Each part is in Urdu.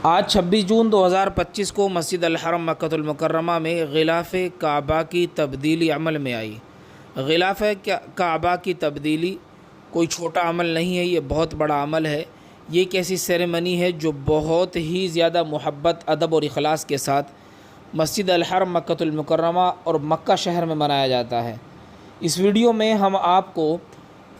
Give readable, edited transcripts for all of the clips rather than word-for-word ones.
آج 26 جون 2025 کو مسجد الحرم مکۃ المکرمہ میں غلاف کعبہ کی تبدیلی عمل میں آئی۔ غلاف کعبہ کی تبدیلی کوئی چھوٹا عمل نہیں ہے، یہ بہت بڑا عمل ہے۔ یہ ایک ایسی سیریمنی ہے جو بہت ہی زیادہ محبت، ادب اور اخلاص کے ساتھ مسجد الحرم مکۃ المکرمہ اور مکہ شہر میں منایا جاتا ہے۔ اس ویڈیو میں ہم آپ کو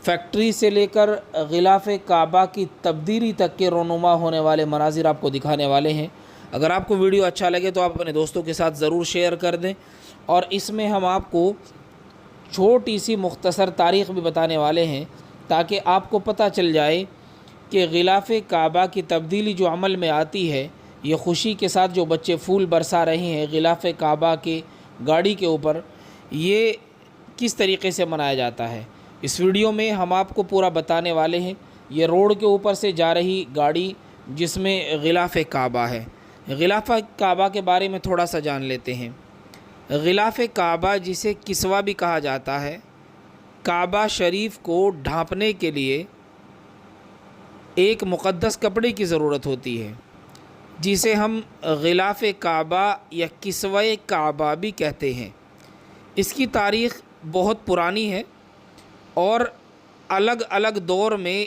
فیکٹری سے لے کر غلاف کعبہ کی تبدیلی تک کے رونما ہونے والے مناظر آپ کو دکھانے والے ہیں۔ اگر آپ کو ویڈیو اچھا لگے تو آپ اپنے دوستوں کے ساتھ ضرور شیئر کر دیں، اور اس میں ہم آپ کو چھوٹی سی مختصر تاریخ بھی بتانے والے ہیں تاکہ آپ کو پتہ چل جائے کہ غلاف کعبہ کی تبدیلی جو عمل میں آتی ہے، یہ خوشی کے ساتھ جو بچے پھول برسا رہے ہیں غلاف کعبہ کے گاڑی کے اوپر، یہ کس طریقے سے منایا جاتا ہے۔ اس ویڈیو میں ہم آپ کو پورا بتانے والے ہیں۔ یہ روڈ کے اوپر سے جا رہی گاڑی جس میں غلاف کعبہ ہے۔ غلاف کعبہ کے بارے میں تھوڑا سا جان لیتے ہیں۔ غلاف کعبہ جسے کسوہ بھی کہا جاتا ہے، کعبہ شریف کو ڈھانپنے کے لیے ایک مقدس کپڑے کی ضرورت ہوتی ہے جسے ہم غلاف کعبہ یا کسوہ کعبہ بھی کہتے ہیں۔ اس کی تاریخ بہت پرانی ہے اور الگ الگ دور میں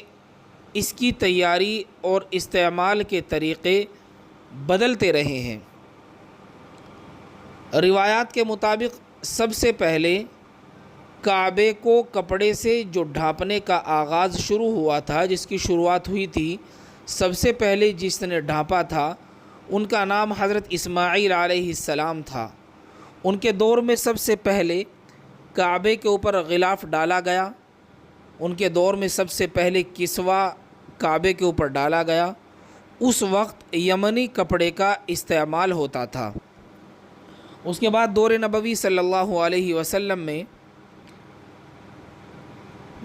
اس کی تیاری اور استعمال کے طریقے بدلتے رہے ہیں۔ روایات کے مطابق سب سے پہلے کعبے کو کپڑے سے جو ڈھانپنے کا آغاز شروع ہوا تھا، جس کی شروعات ہوئی تھی، سب سے پہلے جس نے ڈھانپا تھا ان کا نام حضرت اسماعیل علیہ السلام تھا۔ ان کے دور میں سب سے پہلے کعبے کے اوپر غلاف ڈالا گیا۔ ان کے دور میں سب سے پہلے کسوہ کعبے کے اوپر ڈالا گیا۔ اس وقت یمنی کپڑے کا استعمال ہوتا تھا۔ اس کے بعد دور نبوی صلی اللہ علیہ وسلم میں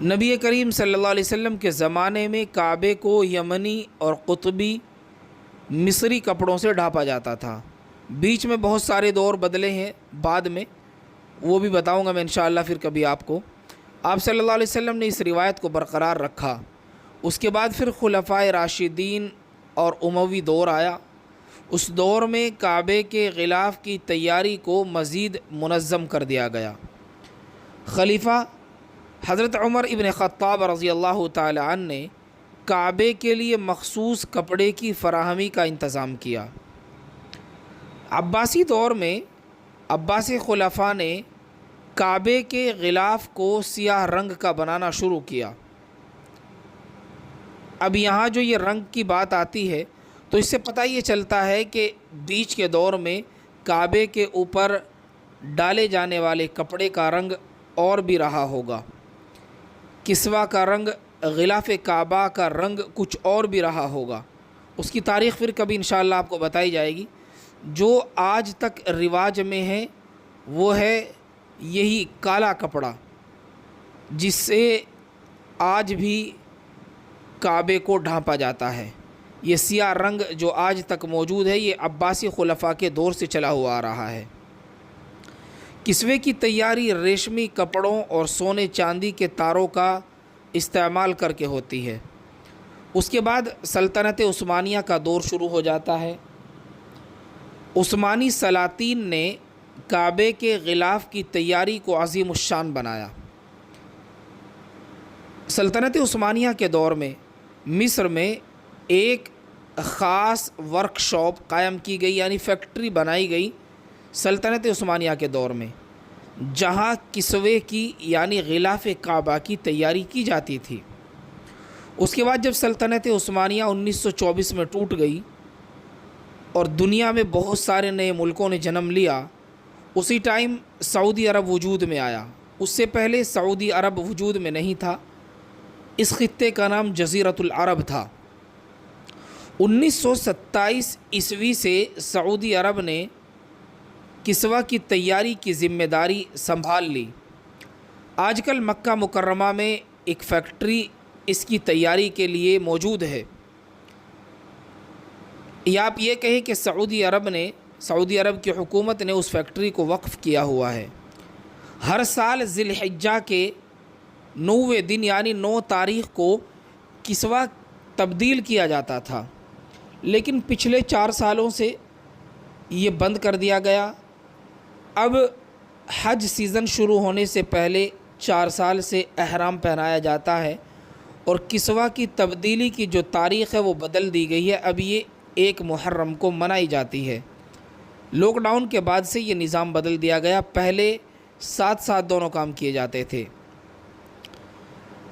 نبی کریم صلی اللہ علیہ وسلم کے زمانے میں کعبے کو یمنی اور قطبی مصری کپڑوں سے ڈھانپا جاتا تھا۔ بیچ میں بہت سارے دور بدلے ہیں، بعد میں وہ بھی بتاؤں گا میں انشاءاللہ پھر کبھی آپ کو۔ آپ صلی اللہ علیہ وسلم نے اس روایت کو برقرار رکھا۔ اس کے بعد پھر خلفائے راشدین اور اموی دور آیا۔ اس دور میں کعبے کے غلاف کی تیاری کو مزید منظم کر دیا گیا۔ خلیفہ حضرت عمر ابن خطاب رضی اللہ تعالی عنہ نے کعبے کے لیے مخصوص کپڑے کی فراہمی کا انتظام کیا۔ عباسی دور میں عباسی خلفاء نے کعبے کے غلاف کو سیاہ رنگ کا بنانا شروع کیا۔ اب یہاں جو یہ رنگ کی بات آتی ہے تو اس سے پتہ یہ چلتا ہے کہ بیچ کے دور میں کعبے کے اوپر ڈالے جانے والے کپڑے کا رنگ اور بھی رہا ہوگا۔ کسوہ کا رنگ، غلاف کعبہ کا رنگ کچھ اور بھی رہا ہوگا۔ اس کی تاریخ پھر کبھی انشاءاللہ آپ کو بتائی جائے گی۔ جو آج تک رواج میں ہے وہ ہے یہی کالا کپڑا، جس سے آج بھی کعبے کو ڈھانپا جاتا ہے۔ یہ سیاہ رنگ جو آج تک موجود ہے، یہ عباسی خلفاء کے دور سے چلا ہوا آ رہا ہے۔ کسوے کی تیاری ریشمی کپڑوں اور سونے چاندی کے تاروں کا استعمال کر کے ہوتی ہے۔ اس کے بعد سلطنت عثمانیہ کا دور شروع ہو جاتا ہے۔ عثمانی سلاطین نے کعبے کے غلاف کی تیاری کو عظیم الشان بنایا۔ سلطنت عثمانیہ کے دور میں مصر میں ایک خاص ورک شاپ قائم کی گئی، یعنی فیکٹری بنائی گئی سلطنت عثمانیہ کے دور میں، جہاں کسوے کی یعنی غلاف کعبہ کی تیاری کی جاتی تھی۔ اس کے بعد جب سلطنت عثمانیہ 1924 میں ٹوٹ گئی اور دنیا میں بہت سارے نئے ملکوں نے جنم لیا، اسی ٹائم سعودی عرب وجود میں آیا۔ اس سے پہلے سعودی عرب وجود میں نہیں تھا۔ اس خطے کا نام جزیرۃ العرب تھا۔ 1927 عیسوی سے سعودی عرب نے کسوہ کی تیاری کی ذمہ داری سنبھال لی۔ آج کل مکہ مکرمہ میں ایک فیکٹری اس کی تیاری کے لیے موجود ہے، یا آپ یہ کہیں کہ سعودی عرب کی حکومت نے اس فیکٹری کو وقف کیا ہوا ہے۔ ہر سال ذی الحجہ کے 9ویں دن یعنی 9 تاریخ کو کسوہ تبدیل کیا جاتا تھا، لیکن پچھلے 4 سالوں سے یہ بند کر دیا گیا۔ اب حج سیزن شروع ہونے سے پہلے 4 سال سے احرام پہنایا جاتا ہے، اور کسوہ کی تبدیلی کی جو تاریخ ہے وہ بدل دی گئی ہے، اب یہ 1 محرم کو منائی جاتی ہے۔ لاک ڈاؤن کے بعد سے یہ نظام بدل دیا گیا، پہلے ساتھ ساتھ دونوں کام کیے جاتے تھے۔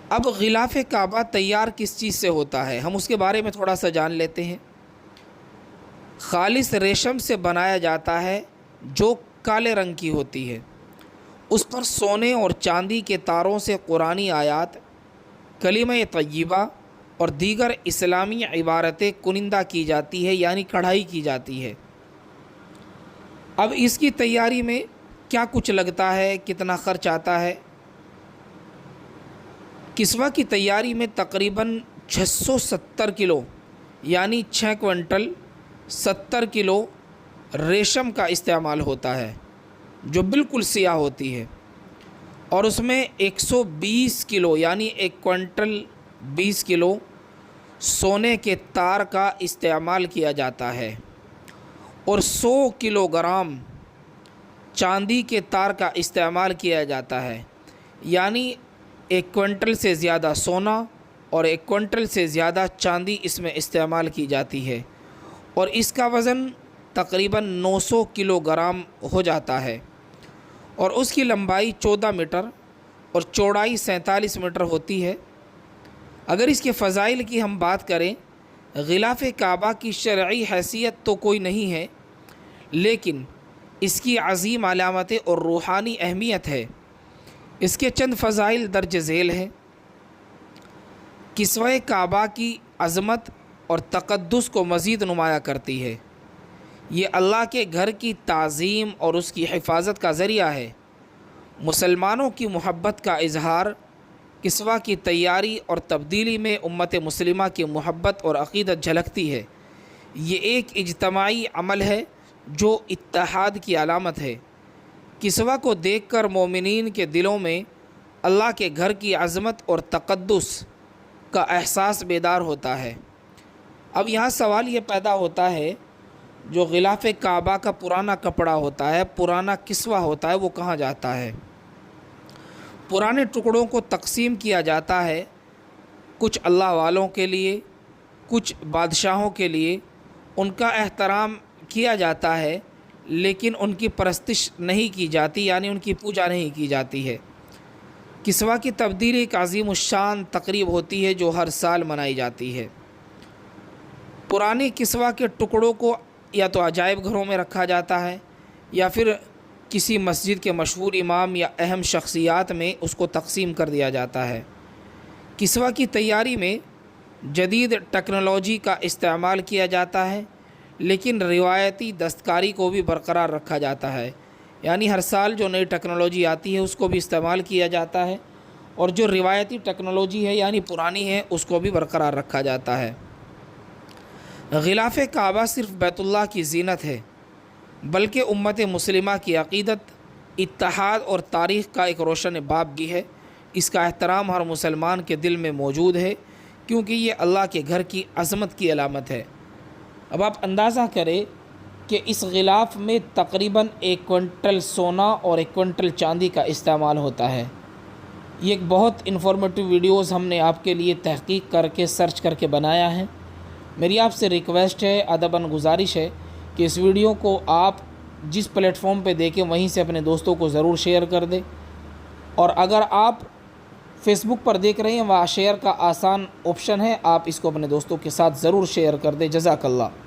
اب غلاف کعبہ تیار کس چیز سے ہوتا ہے، ہم اس کے بارے میں تھوڑا سا جان لیتے ہیں۔ خالص ریشم سے بنایا جاتا ہے جو کالے رنگ کی ہوتی ہے، اس پر سونے اور چاندی کے تاروں سے قرآنی آیات، کلمہ طیبہ اور دیگر اسلامی عبارتیں کنندہ کی جاتی ہے، یعنی کڑھائی کی جاتی ہے۔ اب اس کی تیاری میں کیا کچھ لگتا ہے، کتنا خرچ آتا ہے؟ کسوہ کی تیاری میں تقریباً 670 کلو یعنی 6 کوئنٹل 70 کلو ریشم کا استعمال ہوتا ہے، جو بالکل سیاہ ہوتی ہے، اور اس میں 120 کلو یعنی 1 کوئنٹل 20 کلو سونے کے تار کا استعمال کیا جاتا ہے، اور 100 کلو گرام چاندی کے تار کا استعمال کیا جاتا ہے، یعنی 1 کوئنٹل سے زیادہ سونا اور 1 کوئنٹل سے زیادہ چاندی اس میں استعمال کی جاتی ہے، اور اس کا وزن تقریباً 900 کلو گرام ہو جاتا ہے، اور اس کی لمبائی 14 میٹر اور چوڑائی 47 میٹر ہوتی ہے۔ اگر اس کے فضائل کی ہم بات کریں، غلاف کعبہ کی شرعی حیثیت تو کوئی نہیں ہے، لیکن اس کی عظیم علامتیں اور روحانی اہمیت ہے۔ اس کے چند فضائل درج ذیل ہیں۔ کسوہ کعبہ کی عظمت اور تقدس کو مزید نمایاں کرتی ہے۔ یہ اللہ کے گھر کی تعظیم اور اس کی حفاظت کا ذریعہ ہے۔ مسلمانوں کی محبت کا اظہار، کسوہ کی تیاری اور تبدیلی میں امت مسلمہ کی محبت اور عقیدت جھلکتی ہے۔ یہ ایک اجتماعی عمل ہے جو اتحاد کی علامت ہے۔ کسوہ کو دیکھ کر مومنین کے دلوں میں اللہ کے گھر کی عظمت اور تقدس کا احساس بیدار ہوتا ہے۔ اب یہاں سوال یہ پیدا ہوتا ہے، جو غلاف کعبہ کا پرانا کپڑا ہوتا ہے، پرانا کسوہ ہوتا ہے، وہ کہاں جاتا ہے؟ پرانے ٹکڑوں کو تقسیم کیا جاتا ہے، کچھ اللہ والوں کے لیے، کچھ بادشاہوں کے لیے۔ ان کا احترام کیا جاتا ہے، لیکن ان کی پرستش نہیں کی جاتی، یعنی ان کی پوجا نہیں کی جاتی ہے۔ کسوہ کی تبدیلی ایک عظیم الشان تقریب ہوتی ہے جو ہر سال منائی جاتی ہے۔ پرانے کسوہ کے ٹکڑوں کو یا تو عجائب گھروں میں رکھا جاتا ہے، یا پھر کسی مسجد کے مشہور امام یا اہم شخصیات میں اس کو تقسیم کر دیا جاتا ہے۔ کسوہ کی تیاری میں جدید ٹیکنالوجی کا استعمال کیا جاتا ہے، لیکن روایتی دستکاری کو بھی برقرار رکھا جاتا ہے، یعنی ہر سال جو نئی ٹیکنالوجی آتی ہے اس کو بھی استعمال کیا جاتا ہے، اور جو روایتی ٹیکنالوجی ہے یعنی پرانی ہے اس کو بھی برقرار رکھا جاتا ہے۔ غلاف کعبہ صرف بیت اللہ کی زینت ہے، بلکہ امت مسلمہ کی عقیدت، اتحاد اور تاریخ کا ایک روشن باب بھی ہے۔ اس کا احترام ہر مسلمان کے دل میں موجود ہے، کیونکہ یہ اللہ کے گھر کی عظمت کی علامت ہے۔ اب آپ اندازہ کریں کہ اس غلاف میں تقریباً 1 کوئنٹل سونا اور 1 کوئنٹل چاندی کا استعمال ہوتا ہے۔ یہ ایک بہت انفارمیٹیو ویڈیوز ہم نے آپ کے لیے تحقیق کر کے سرچ کر کے بنایا ہے۔ میری آپ سے ریکویسٹ ہے، ادباً گزارش ہے کہ اس ویڈیو کو آپ جس پلیٹ فارم پہ دیکھیں وہیں سے اپنے دوستوں کو ضرور شیئر کر دیں، اور اگر آپ فیس بک پر دیکھ رہے ہیں وہاں شیئر کا آسان آپشن ہے، آپ اس کو اپنے دوستوں کے ساتھ ضرور شیئر کر دیں۔ جزاک اللہ۔